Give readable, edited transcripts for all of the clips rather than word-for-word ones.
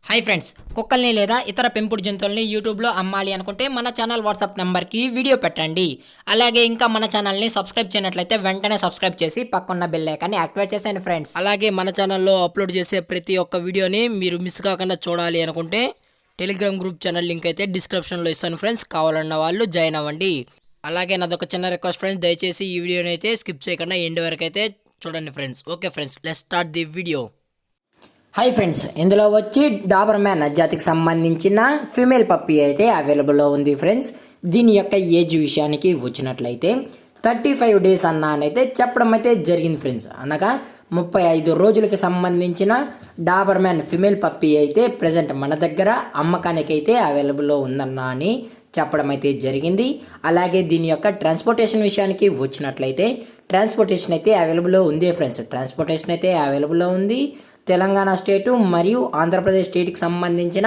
Hi friends, కుక్కల్ని లేదా ఇతర పెంపుడు జంతువుల్ని యూట్యూబ్లో అమ్మాలి అనుకుంటే మన ఛానల్ వాట్సాప్ నెంబర్కి వీడియో పెట్టండి. అలాగే ఇంకా మన ఛానల్ని సబ్స్క్రైబ్ చేయనట్లయితే వెంటనే సబ్స్క్రైబ్ చేసి పక్కన్న బెల్ ఐకాన్ని యాక్టివేట్ చేసేయండి ఫ్రెండ్స్. అలాగే మన ఛానల్లో అప్లోడ్ చేసే ప్రతి ఒక్క వీడియోని మీరు మిస్ కాకుండా చూడాలి అనుకుంటే టెలిగ్రామ్ గ్రూప్ ఛానల్ లింక్ అయితే డిస్క్రిప్షన్లో ఇస్తాను ఫ్రెండ్స్, కావాలన్న వాళ్ళు జాయిన్ అవ్వండి. అలాగే నాదొక చిన్న రిక్వెస్ట్ ఫ్రెండ్స్, దయచేసి ఈ వీడియోని అయితే స్కిప్ చేయకుండా ఎండ్ వరకు అయితే చూడండి friends. Okay friends, let's start the video. Hi friends, ఇందులో వచ్చి డాబర్ మ్యాన్ జాతికి సంబంధించిన ఫీమేల్ పప్పీ అయితే అవైలబుల్లో ఉంది ఫ్రెండ్స్. దీని యొక్క ఏజ్ విషయానికి వచ్చినట్లయితే 35 డేస్ అన్నానైతే చెప్పడం అయితే జరిగింది ఫ్రెండ్స్. అనగా 35 రోజులకి సంబంధించిన డాబర్ మ్యాన్ ఫీమేల్ పప్పీ అయితే ప్రజెంట్ మన దగ్గర అమ్మకానికి అయితే అవైలబుల్లో ఉందన్నా అని చెప్పడం అయితే జరిగింది. అలాగే దీని యొక్క ట్రాన్స్పోర్టేషన్ విషయానికి వచ్చినట్లయితే ట్రాన్స్పోర్టేషన్ అయితే అవైలబుల్లో ఉంది ఫ్రెండ్స్. ట్రాన్స్పోర్టేషన్ అయితే అవైలబుల్లో ఉంది. తెలంగాణ స్టేటు మరియు ఆంధ్రప్రదేశ్ స్టేట్కి సంబంధించిన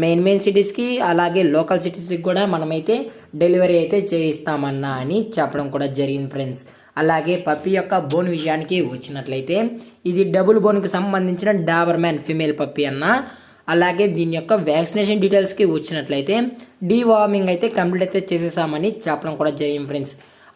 మెయిన్ సిటీస్కి అలాగే లోకల్ సిటీస్కి కూడా మనమైతే డెలివరీ అయితే చేయిస్తామన్నా అని చెప్పడం కూడా జరిగింది ఫ్రెండ్స్. అలాగే పప్పీ యొక్క బోన్ విషయానికి వచ్చినట్లయితే ఇది డబుల్ బోన్కి సంబంధించిన డాబర్ మ్యాన్ ఫీమేల్ పప్పీ అన్న. అలాగే దీని యొక్క వ్యాక్సినేషన్ డీటెయిల్స్కి వచ్చినట్లయితే డీవార్మింగ్ అయితే కంప్లీట్ అయితే చేసేసామని చెప్పడం కూడా జరిగింది ఫ్రెండ్స్.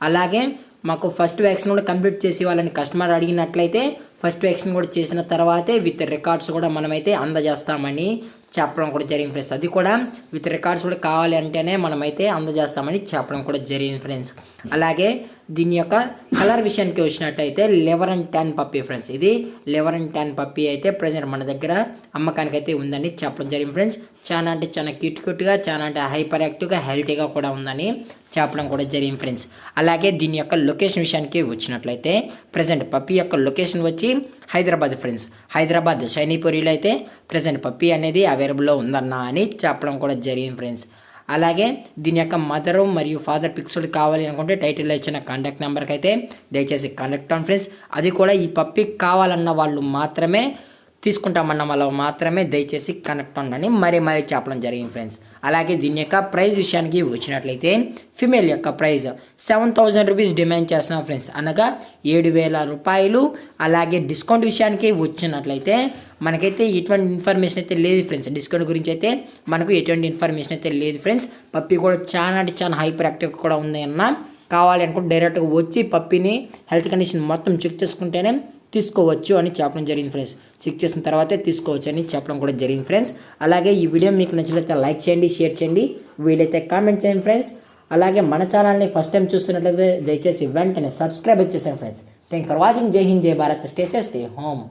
అలాగే మాకు ఫస్ట్ వ్యాక్సిన్ కూడా కంప్లీట్ చేసి వాళ్ళని కస్టమర్ అడిగినట్లయితే ఫస్ట్ వ్యాక్సిన్ కూడా చేసిన తర్వాతే విత్ రికార్డ్స్ కూడా మనమైతే అందజేస్తామని చెప్పడం కూడా జరిగింది ఫ్రెండ్స్. అది కూడా విత్ రికార్డ్స్ కూడా కావాలి అంటేనే మనమైతే అందజేస్తామని చెప్పడం కూడా జరిగింది ఫ్రెండ్స్. అలాగే దీని యొక్క కలర్ విషయానికి వచ్చినట్టయితే liver and tan puppy friends. ఇది లివర్ అండ్ ట్యాన్ పప్పీ అయితే ప్రజెంట్ మన దగ్గర అమ్మకానికి అయితే ఉందని చెప్పడం జరిగింది ఫ్రెండ్స్. చాలా అంటే చాలా క్యూట్గా, చాలా అంటే హైపర్ యాక్టివ్గా, హెల్తీగా కూడా ఉందని చెప్పడం కూడా జరిగింది ఫ్రెండ్స్. అలాగే దీని యొక్క లొకేషన్ విషయానికి వచ్చినట్లయితే ప్రజెంట్ పప్పీ యొక్క లొకేషన్ వచ్చి హైదరాబాద్ ఫ్రెండ్స్. హైదరాబాద్ షైనీపూరిలో అయితే ప్రజెంట్ పప్పీ అనేది అవైలబుల్లో ఉందన్నా అని చెప్పడం కూడా జరిగింది ఫ్రెండ్స్. అలాగే దీని యొక్క మదర్ మరియు ఫాదర్ పిక్స్లు కావాలి అనుకుంటే టైటిల్లో ఇచ్చిన కాంటాక్ట్ నెంబర్కి అయితే దయచేసి కాంటాక్ట్ అవ్వండి ఫ్రెండ్స్. అది కూడా ఈ పప్పీ కావాలన్న వాళ్ళు మాత్రమే, తీసుకుంటామన్న వాళ్ళు మాత్రమే దయచేసి కనెక్ట్ ఉండని మరీ చెప్పడం జరిగింది ఫ్రెండ్స్. అలాగే దీని యొక్క ప్రైస్ విషయానికి వచ్చినట్లయితే ఫిమేల్ యొక్క ప్రైస్ 7,000 రూపీస్ డిమాండ్ చేస్తున్నాం ఫ్రెండ్స్, అనగా 7,000 రూపాయలు. అలాగే డిస్కౌంట్ విషయానికి వచ్చినట్లయితే మనకైతే ఎటువంటి ఇన్ఫర్మేషన్ అయితే లేదు ఫ్రెండ్స్. డిస్కౌంట్ గురించి అయితే మనకు ఎటువంటి ఇన్ఫర్మేషన్ అయితే లేదు ఫ్రెండ్స్. పప్పీ కూడా చాలా అంటే చాలా హైపర్ యాక్టివ్ కూడా ఉంది అన్న. కావాలి అనుకుంటే డైరెక్ట్గా వచ్చి పప్పీని హెల్త్ కండిషన్ మొత్తం చెక్ చేసుకుంటేనే తీసుకోవచ్చు అని చెప్పడం జరిగింది ఫ్రెండ్స్. చెక్ చేసిన తర్వాతే తీసుకోవచ్చు అని చెప్పడం కూడా జరిగింది ఫ్రెండ్స్. అలాగే ఈ వీడియో మీకు నచ్చినట్లయితే లైక్ చేయండి, షేర్ చేయండి, వీలైతే కామెంట్ చేయండి ఫ్రెండ్స్. అలాగే మన ఛానల్ని ఫస్ట్ టైం చూస్తున్నట్లయితే దయచేసి వెంటనే సబ్స్క్రైబ్ చేసేయండి ఫ్రెండ్స్. Thank for watching. జై హింద్, జై Bharat. Stay safe, stay home.